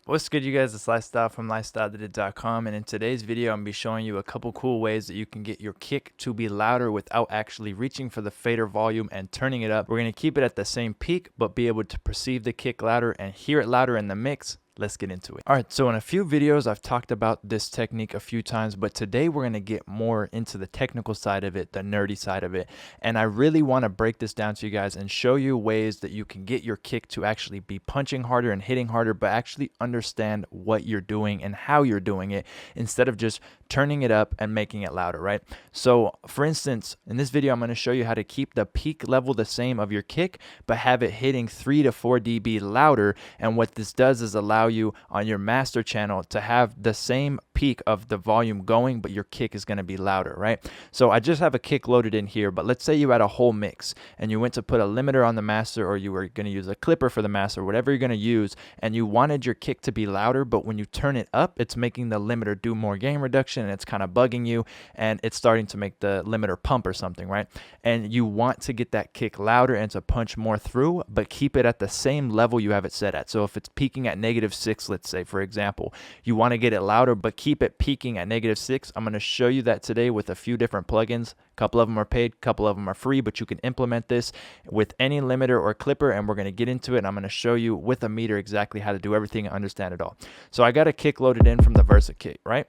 What's good, you guys? It's Lifestyle from lifestyledid.com, and in today's video I'm going to be showing you a couple cool ways that you can get your kick to be louder without actually reaching for the fader volume and turning it up. We're going to keep it at the same peak but be able to perceive the kick louder and hear it louder in the mix. Let's get into it. All right, so in a few videos I've talked about this technique a few times, but today we're going to get more into the technical side of it, the nerdy side of it, and I really want to break this down to you guys and show you ways that you can get your kick to actually be punching harder and hitting harder, but actually understand what you're doing and how you're doing it instead of just turning it up and making it louder, right? So for instance, in this video I'm going to show you how to keep the peak level the same of your kick but have it hitting 3 to 4 dB louder, and what this does is allow you on your master channel to have the same peak of the volume going, but your kick is going to be louder, right? So I just have a kick loaded in here, but let's say you had a whole mix and you went to put a limiter on the master, or you were going to use a clipper for the master, whatever you're going to use, and you wanted your kick to be louder, but when you turn it up, it's making the limiter do more gain reduction and it's kind of bugging you and it's starting to make the limiter pump or something, right? And you want to get that kick louder and to punch more through, but keep it at the same level you have it set at. So if it's peaking at -6, let's say, for example, you want to get it louder, but keep it peaking at -6. I'm going to show you that today with a few different plugins. A couple of them are paid, a couple of them are free, but you can implement this with any limiter or clipper, and we're going to get into it. And I'm going to show you with a meter exactly how to do everything and understand it all. So I got a kick loaded in from the Versa kit, right?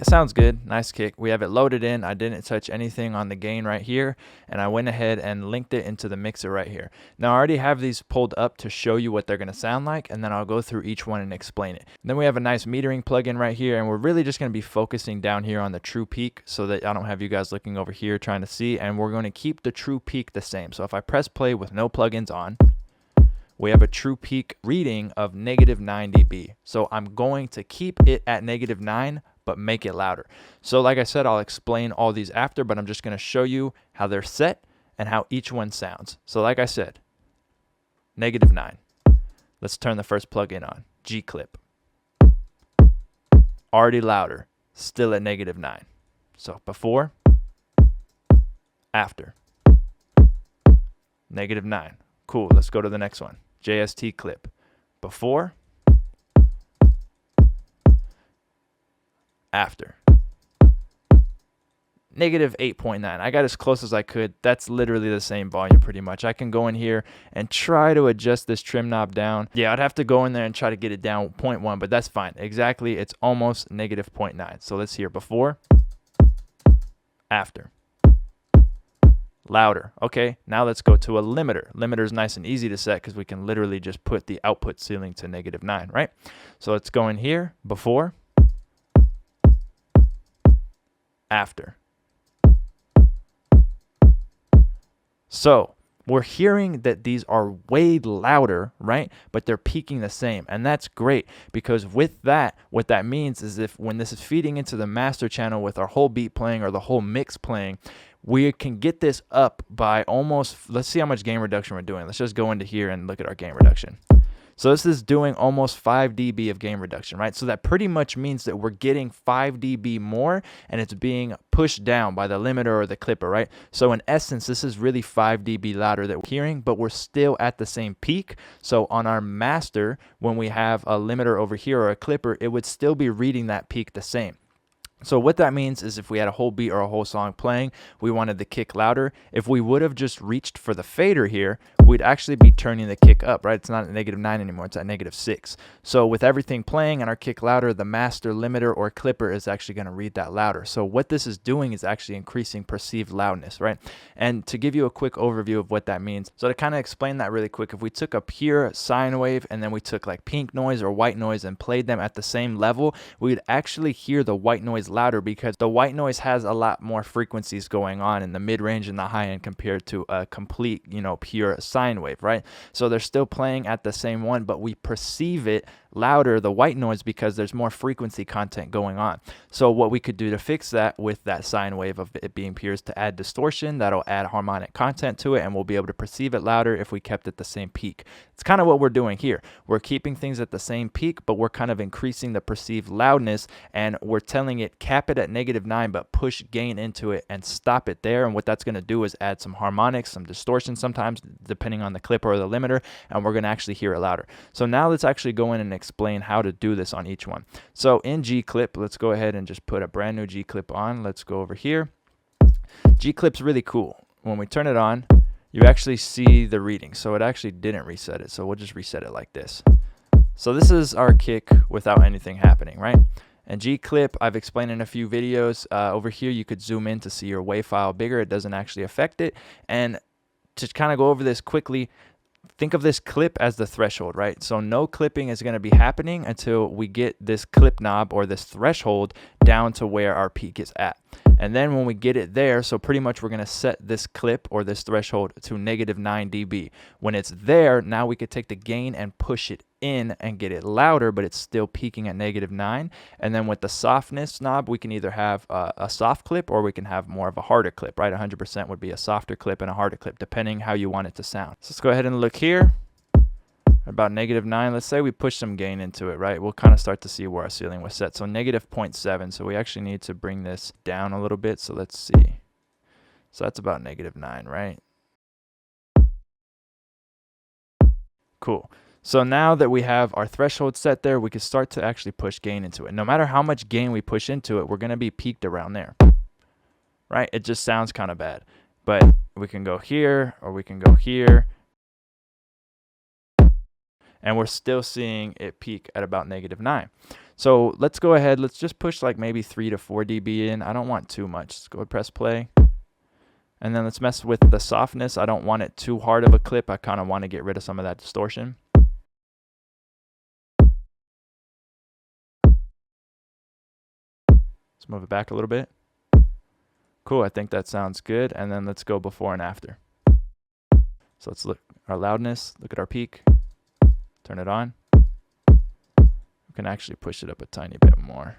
Sounds good. Nice kick. We have it loaded in. I didn't touch anything on the gain right here, and I went ahead and linked it into the mixer right here. Now I already have these pulled up to show you what they're going to sound like, and then I'll go through each one and explain it. And then we have a nice metering plugin right here, and we're really just going to be focusing down here on the true peak so that I don't have you guys looking over here trying to see, and we're going to keep the true peak the same. So if I press play with no plugins on, we have a true peak reading of -9 dB. So I'm going to keep it at -9, but make it louder. So like I said, I'll explain all these after, but I'm just going to show you how they're set and how each one sounds. So like I said, -9. Let's turn the first plugin on. G clip. Already louder, still at -9. So before, after. -9. Cool, let's go to the next one. JST clip. Before, after. -8.9. I got as close as I could. That's literally the same volume pretty much. I can go in here and try to adjust this trim knob down. Yeah, I'd have to go in there and try to get it down 0.1, but that's fine. Exactly, it's almost -0.9. So let's hear before, after. Louder. Okay, now let's go to a limiter. Limiter is nice and easy to set because we can literally just put the output ceiling to -9, right? So let's go in here, before, after. So we're hearing that these are way louder, right? But they're peaking the same. And that's great because with that, what that means is if when this is feeding into the master channel with our whole beat playing or the whole mix playing, we can get this up by almost, let's see how much gain reduction we're doing. Let's just go into here and look at our gain reduction. So this is doing almost 5 dB of gain reduction, right? So that pretty much means that we're getting 5 dB more and it's being pushed down by the limiter or the clipper, right? So in essence, this is really 5 dB louder that we're hearing, but we're still at the same peak. So on our master, when we have a limiter over here or a clipper, it would still be reading that peak the same. So what that means is if we had a whole beat or a whole song playing, we wanted the kick louder. If we would have just reached for the fader here, we'd actually be turning the kick up, right? It's not at -9 anymore, it's at -6. So with everything playing and our kick louder, the master, limiter, or clipper is actually going to read that louder. So what this is doing is actually increasing perceived loudness, right? And to give you a quick overview of what that means, so to kind of explain that really quick, if we took a pure sine wave and then we took like pink noise or white noise and played them at the same level, we'd actually hear the white noise louder because the white noise has a lot more frequencies going on in the mid-range and the high end compared to a complete, pure sine wave, right? So they're still playing at the same one, but we perceive it louder, the white noise, because there's more frequency content going on. So what we could do to fix that with that sine wave of it being pure is to add distortion. That'll add harmonic content to it, and we'll be able to perceive it louder if we kept it the same peak. It's kind of what we're doing here. We're keeping things at the same peak, but we're kind of increasing the perceived loudness, and we're telling it cap it at -9, but push gain into it and stop it there. And what that's going to do is add some harmonics, some distortion sometimes, depending on the clip or the limiter, and we're going to actually hear it louder. So now let's actually go in and explain how to do this on each one. So in G clip, let's go ahead and just put a brand new G clip on. Let's go over here. G clip's really cool. When we turn it on, you actually see the reading. So it actually didn't reset it. So we'll just reset it like this. So this is our kick without anything happening, right? And G clip, I've explained in a few videos. Over here, you could zoom in to see your wave file bigger. It doesn't actually affect it. And to kind of go over this quickly, think of this clip as the threshold, right? So no clipping is going to be happening until we get this clip knob or this threshold down to where our peak is at. And then when we get it there, so pretty much we're going to set this clip or this threshold to -9 dB. When it's there, now we could take the gain and push it in and get it louder, but it's still peaking at -9. And then with the softness knob, we can either have a soft clip or we can have more of a harder clip, right? 100% would be a softer clip and a harder clip, depending how you want it to sound. So let's go ahead and look here. About -9, let's say we push some gain into it, right? We'll kind of start to see where our ceiling was set. So -0.7. So we actually need to bring this down a little bit. So let's see. So that's about -9, right? Cool. So now that we have our threshold set there, we can start to actually push gain into it. No matter how much gain we push into it, we're going to be peaked around there, right? It just sounds kind of bad. But we can go here or we can go here. And we're still seeing it peak at about -9. So let's go ahead. Let's just push like maybe 3 to 4 dB in. I don't want too much. Let's go and press play. And then let's mess with the softness. I don't want it too hard of a clip. I kind of want to get rid of some of that distortion. Let's move it back a little bit. Cool. I think that sounds good. And then let's go before and after. So let's look at our loudness. Look at our peak. Turn it on. We can actually push it up a tiny bit more.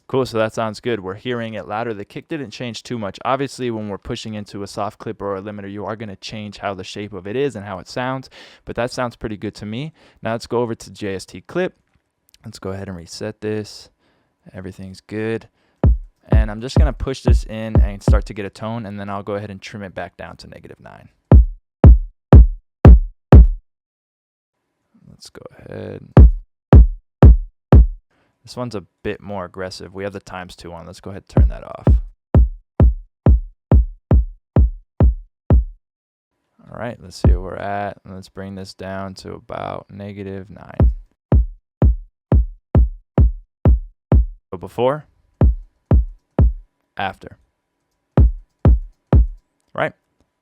Cool, so that sounds good. We're hearing it louder. The kick didn't change too much. Obviously, when we're pushing into a soft clip or a limiter, you are going to change how the shape of it is and how it sounds, but that sounds pretty good to me. Now let's go over to JST clip. Let's go ahead and reset this. Everything's good. And I'm just going to push this in and start to get a tone, and then I'll go ahead and trim it back down to -9. Let's go ahead. This one's a bit more aggressive. We have the ×2 on. Let's go ahead and turn that off. All right, let's see where we're at. And let's bring this down to about -9. So before, after. Right?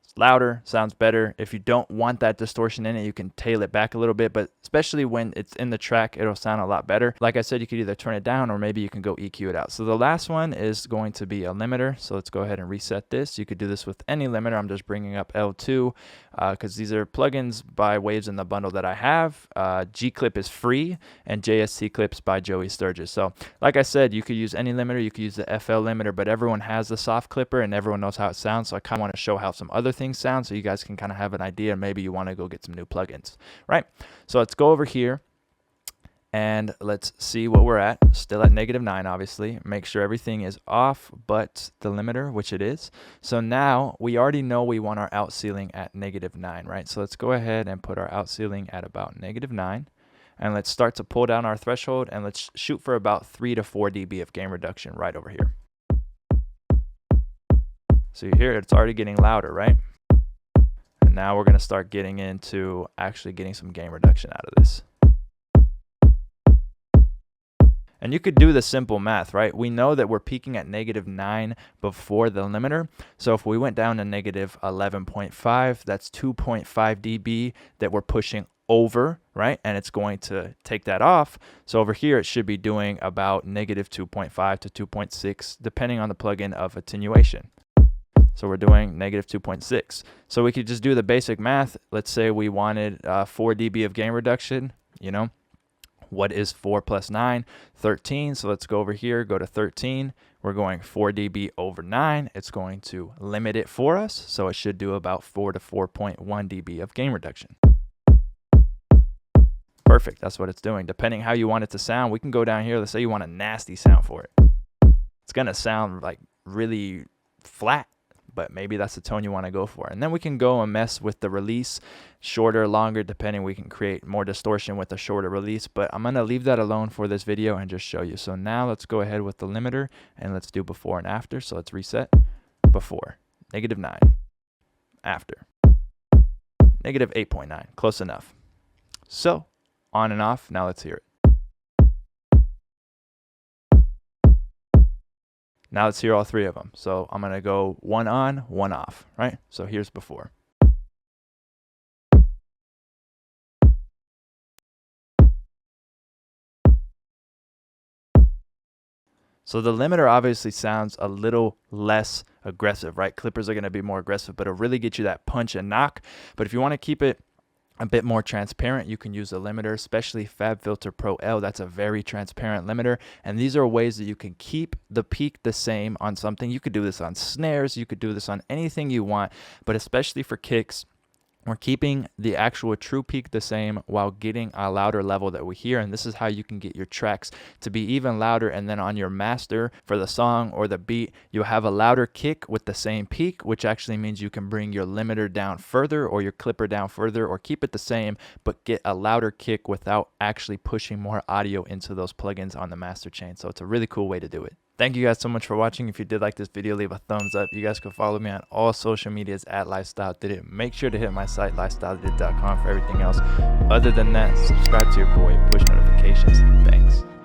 It's louder, sounds better. If you don't want that distortion in it, you can tail it back a little bit, but especially when it's in the track, it'll sound a lot better. Like I said, you could either turn it down or maybe you can go EQ it out. So the last one is going to be a limiter. So let's go ahead and reset this. You could do this with any limiter. I'm just bringing up L2 because these are plugins by Waves in the bundle that I have. G-Clip is free and JST Clips by Joey Sturgis. So like I said, you could use any limiter. You could use the FL limiter, but everyone has the soft clipper and everyone knows how it sounds. So I kind of want to show how some other things sound so you guys can kind of have an idea. Maybe you want to go get some new plugins, right? So let's go over here and let's see what we're at. Still at -9, obviously. Make sure everything is off but the limiter, which it is. So now we already know we want our out ceiling at -9, right? So let's go ahead and put our out ceiling at about -9. And let's start to pull down our threshold and let's shoot for about 3 to 4 dB of gain reduction right over here. So you hear it's already getting louder, right? And now we're going to start getting into actually getting some gain reduction out of this. And you could do the simple math, right? We know that we're peaking at -9 before the limiter. So if we went down to -11.5, that's 2.5 dB that we're pushing over, right? And it's going to take that off. So over here, it should be doing about -2.5 to 2.6, depending on the plugin of attenuation. So we're doing negative 2.6. So we could just do the basic math. Let's say we wanted 4 dB of gain reduction. You know, what is 4 plus 9? 13. So let's go over here, go to 13. We're going 4 dB over 9. It's going to limit it for us. So it should do about 4 to 4.1 dB of gain reduction. Perfect. That's what it's doing. Depending how you want it to sound, we can go down here. Let's say you want a nasty sound for it. It's going to sound like really flat, but maybe that's the tone you want to go for. And then we can go and mess with the release, shorter, longer, depending. We can create more distortion with a shorter release, but I'm going to leave that alone for this video and just show you. So now let's go ahead with the limiter and let's do before and after. So let's reset. Before, negative 9. After, negative 8.9. Close enough. So on and off. Now let's hear it. Now let's hear all three of them. So I'm going to go one on, one off, right? So here's before. So the limiter obviously sounds a little less aggressive, right? Clippers are going to be more aggressive, but it'll really get you that punch and knock. But if you want to keep it a bit more transparent, you can use a limiter, especially FabFilter Pro L. That's a very transparent limiter. And these are ways that you can keep the peak the same on something. You could do this on snares. You could do this on anything you want, but especially for kicks, we're keeping the actual true peak the same while getting a louder level that we hear. And this is how you can get your tracks to be even louder. And then on your master for the song or the beat, you'll have a louder kick with the same peak, which actually means you can bring your limiter down further or your clipper down further, or keep it the same, but get a louder kick without actually pushing more audio into those plugins on the master chain. So it's a really cool way to do it. Thank you guys so much for watching. If you did like this video, leave a thumbs up. You guys can follow me on all social medias at LifestyleDidIt. Make sure to hit my site, lifestyledidit.com, for everything else. Other than that, subscribe to your boy, push notifications. Thanks.